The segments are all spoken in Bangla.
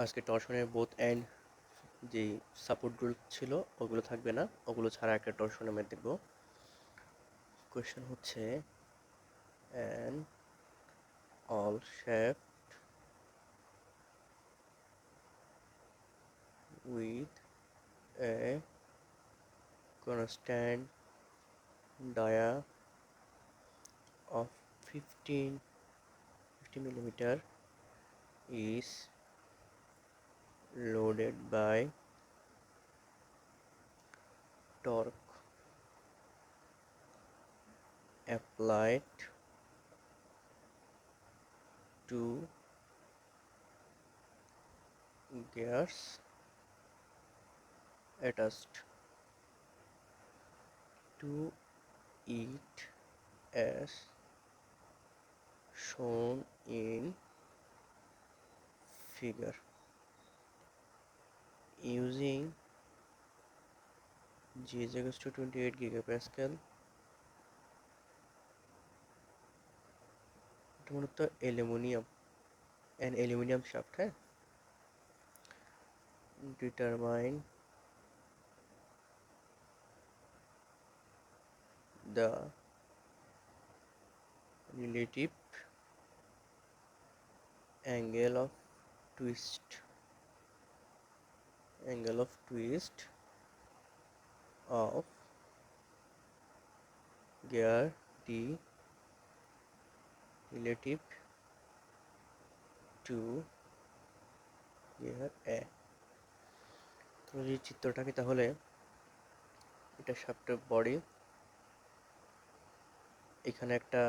আজকে টর্শনের বোথ এন্ড যেই সাপোর্টগুলো ছিল ওগুলো থাকবে না, ওগুলো ছাড়া একটা টর্শনের ম্যাথ দেখবো। কোয়েশ্চেন হচ্ছে an all shaft with a constant dia of 50 millimeter is loaded by torque applied to gears attached to it as shown in figure. Using G is equals to 28 gigapascal, এটা মূলত অ্যালুমিনিয়াম shaft, হ্যাঁ। Determine the relative angle of twist of gear D relative to gear A। তো এই চিত্রটাকে তাহলে এটা শাফটের বডি, এখানে একটা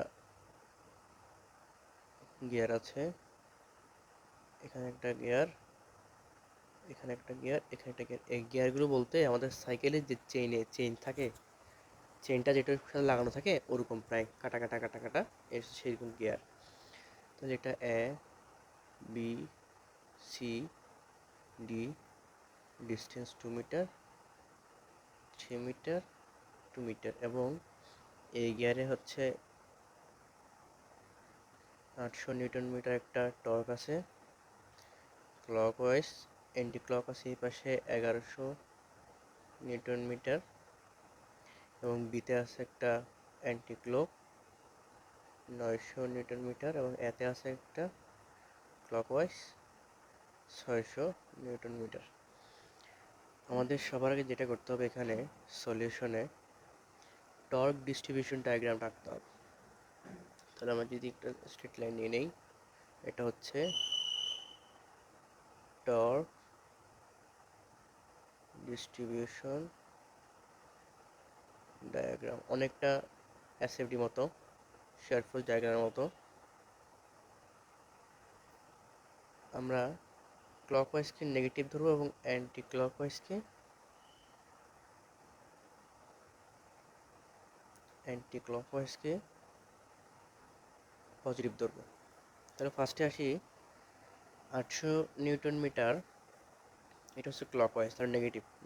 গিয়ার আছে, এখানে একটা গিয়ার, এখানে একটা গিয়ার, এখানে একটা গিয়ার। এই গিয়ারগুলো বলতে আমাদের সাইকেলের যে চেইন থাকে, চেইনটা যেটার সাথে লাগানো থাকে ওরকম প্রায় কাটা কাটা কাটা কাটা সেইরকম গিয়ার। তাহলে এটা A B C D, distance 2 metre, 3 metre, 2 metre, এবং এই গিয়ারে হচ্ছে 800 নিউটন মিটার একটা টর্ক আছে, ক্লকওয়াইজ অ্যান্টি ক্লক আছে এই পাশে 1100 নিউটন মিটার, এবং বিতে আছে একটা অ্যান্টি ক্লক 900 নিউটন মিটার, এবং এতে আছে একটা ক্লকওয়াইজ 600 নিউটন মিটার। আমাদের সবার আগে যেটা করতে হবে, এখানে সলিউশনে টর্ক ডিস্ট্রিবিউশন ডায়াগ্রাম আঁকতে হবে। তাহলে আমরা যদি একটা স্ট্রেট লাইন নিয়ে নেই, এটা হচ্ছে টর্ক ডিস্ট্রিবিউশন ডায়াগ্রাম, অনেকটা এসএফডি মতো, শেয়ার ফোর্স ডায়াগ্রামের মতো। আমরা ক্লকওয়াইজকে নেগেটিভ ধরবো এবং অ্যান্টি ক্লকওয়াইজকে পজিটিভ ধরবো। তাহলে ফার্স্টে আসি 800 নিউটন মিটার, এটা হচ্ছে ক্লকওয়াইজ, তাহলে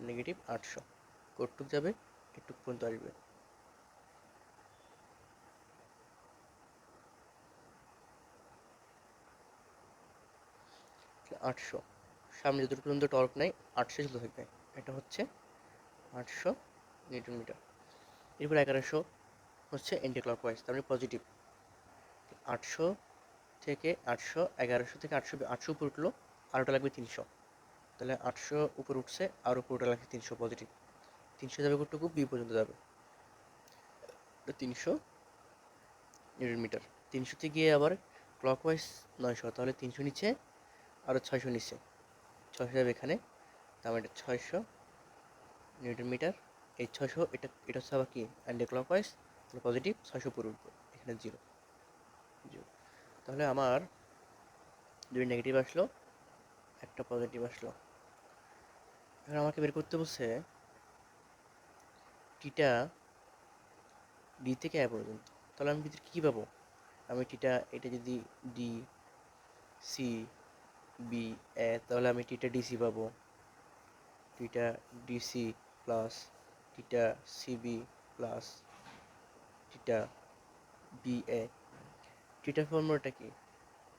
নেগেটিভ 800, কতটুক যাবে, এটুক পর্যন্ত আসবে। 800 সামনে যতটুকু পর্যন্ত টর্ক নেই 800 চলতে থাকবে, এটা হচ্ছে 800 নিউটন মিটার। এরপর 1100 হচ্ছে অ্যান্টি ক্লকওয়াইজ, তার মানে পজিটিভ। 800 থেকে 800, 1100 থেকে 800, 800 উপর উঠলো, আর ওটা লাগবে 300, তাহলে 800 উপর উঠছে আর উপর ওটা লাগছে 300 পজিটিভ। 300 যাবে কতটুকু, বি পর্যন্ত যাবে, 300 নিউটন মিটার। 300তে গিয়ে আবার ক্লকওয়াইজ 900, তাহলে 300 নিচে আরও 600 নিচে, 600 যাবে এখানে, তার মানে 600 নিউটন মিটার। এই 600, এটা হচ্ছে আবার কি অ্যান্টি ক্লকওয়াইজ, তাহলে পজিটিভ, 600 উপর উঠবে, এখানে জিরো জিরো। তাহলে আমার দুই নেগেটিভ আসলো, একটা পজিটিভ আসলো। এখন আমাকে বের করতে বলছে টিটা ডি থেকে এ পর্যন্ত। তাহলে আমি ভিতরে কী পাবো, আমি টিটা এটা যদি ডি সি বি এ, তাহলে আমি টিটা ডিসি পাবো, theta DC plus theta CB plus theta B A. টিটার ফর্মুলাটা কি,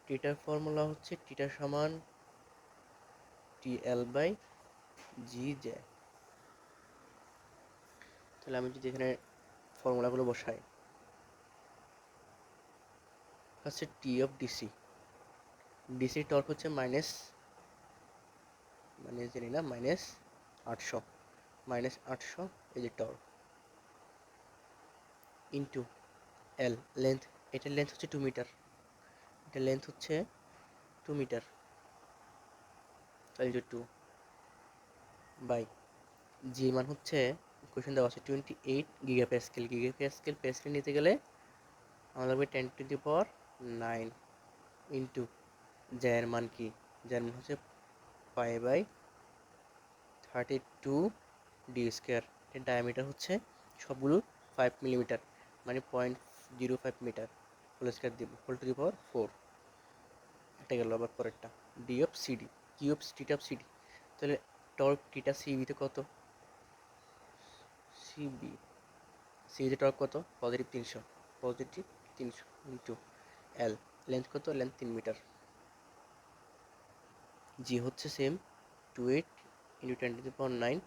টিটার ফর্মুলা হচ্ছে টিটা সমান TL/GJ। তাহলে আমি যদি এখানে ফর্মুলাগুলো বসাই, হচ্ছে টি অফ ডিসি। ডিসির টর্ক হচ্ছে মাইনাস জানি না, -800, -800 এই যে টর্ক, ইন্টু এল লেন্থ, এটার লেন্থ হচ্ছে 2 মিটার, এটার লেন্থ হচ্ছে 2 মিটার, তাহলে 2 বাই জি মান হচ্ছে কোয়েশ্চেন দেওয়া আছে 28 গিগাপ্যাসকেল। প্যাসকেল নিতে গেলে আমার লাগবে 10⁻9 ইন্টু জ্যার মান কি, জ্যার মান হচ্ছে π/32 ডি স্কোয়ার। এর ডায়ামিটার হচ্ছে সবগুলো 5 মিলিমিটার, মানে 0.05 মিটার, হোল স্কোয়ার দিব, হোল টু দি পাওয়ার 4। এটা গেল। আবার পরেরটা ডি অফ সিডি, কি অফ টিটা অফ সিডি। তাহলে টর্ক টিটা সিবিতে কত, সিবিতে টর্ক কত, +300 ইন্টু এল, লেন্থ কত, লেন্থ 3 মিটার, জি হচ্ছে সেম 28 ইন্টু 10⁻9,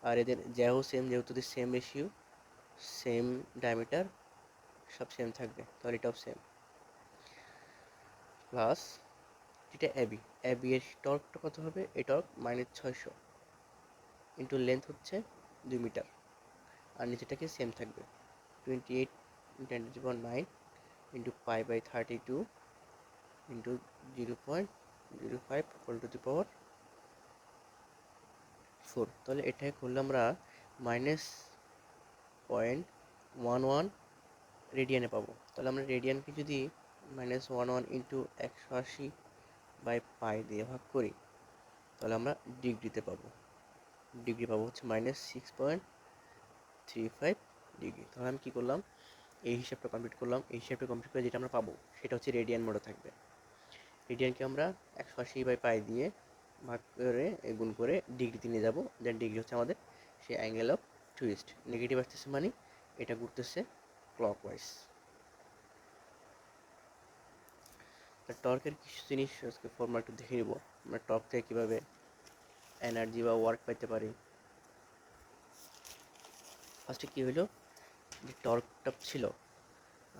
আর এদের জ্যাও সেম, যেহেতু সেম রেশিও, সেম ডায়ামিটার, সব সেম থাকবে, তাহলে এটাও সেম। প্লাস এটা এবি, এবি এর টর্কটা কত হবে, এই টর্ক -600 ইন্টু লেন্থ হচ্ছে 2 মিটার, আর নিচেটাকে সেম থাকবে 28 10⁻9 into π/32 into 0.05 whole to the power 4। তাহলে এটাকে করলে আমরা -0.11 রেডিয়ানে পাবো। তাহলে আমরা রেডিয়ানকে যদি -11 ইন্টু 180/π দিয়ে ভাগ করি, তাহলে আমরা ডিগ্রিতে পাবো, ডিগ্রি পাবো হচ্ছে -6.35 ডিগ্রি। তাহলে আমি কী করলাম, এই হিসাবটা কমপ্লিট করলাম। এই হিসাবটা কমপ্লিট করে যেটা আমরা পাবো সেটা হচ্ছে রেডিয়ান মোডে থাকবে। রেডিয়ানকে আমরা 180/π দিয়ে ভাগ করে গুণ করে ডিগ্রিতে নিয়ে যাবো, দেন ডিগ্রি হচ্ছে আমাদের সেই অ্যাঙ্গেল অফ টুইস্ট। নেগেটিভ আসতেছে মানে এটা ঘুরতেছে ক্লকওয়াইজ। টর্কের কিছু জিনিস আজকে ফর্মুলা একটু দেখে নিব, আমরা টর্ক থেকে কীভাবে এনার্জি বা ওয়ার্ক পাইতে পারি। ফার্স্টে কী হলো, যে টর্কটা ছিল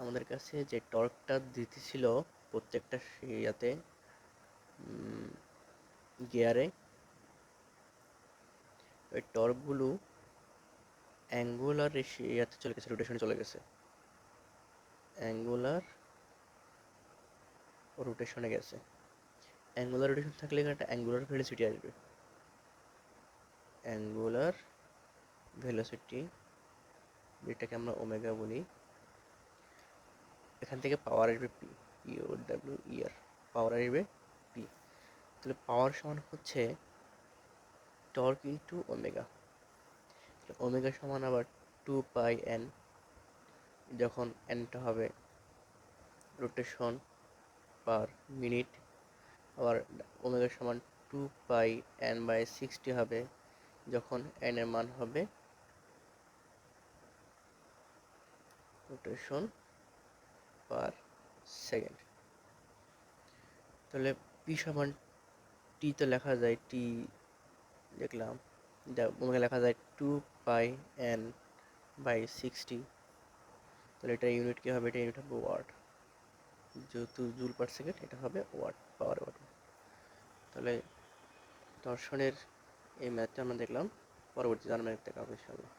আমাদের কাছে, যে টর্কটা দিতেছিল প্রত্যেকটা ইয়াতে গিয়ারে, ওই টর্কগুলো অ্যাঙ্গুলার ইয়াতে চলে গেছে, রোটেশনে চলে গেছে, অ্যাঙ্গুলার রোটেশনে গেছে। অ্যাঙ্গুলার রোটেশন থাকলে এখানে একটা অ্যাঙ্গুলার ভেলোসিটি আসবে, অ্যাঙ্গুলার ভেলোসিটি যেটাকে আমরা ওমেগা বলি। এখান থেকে পাওয়ার আসবে পি, POWER, পাওয়ার আসবে পি। তাহলে পাওয়ার সমান হচ্ছে টর্ক ইন্টু ওমেগা। ওমেগা সমান আবার 2πn, যখন এনটা হবে রোটেশন পার মিনিট, আবার ওমেগা সমান 2πn/60 হবে যখন n এর মান হবে রোটেশন পার সেকেন্ড। তাহলে পি সমান টি তো লেখা যায়, টি দেখলাম, ওমেগা লেখা যায় 2πn/60। তাহলে এটা ইউনিট কী হবে, এটা ইউনিট হবে ওয়াট, যেহেতু জুল পার সেকেন্ড, এটা হবে ওয়াট, পাওয়ার ওয়াট। তাহলে টর্শনের এই ম্যাথটা আমরা দেখলাম, পরবর্তী জানা ম্যাথ দেখা হবে ইনশাআল্লাহ।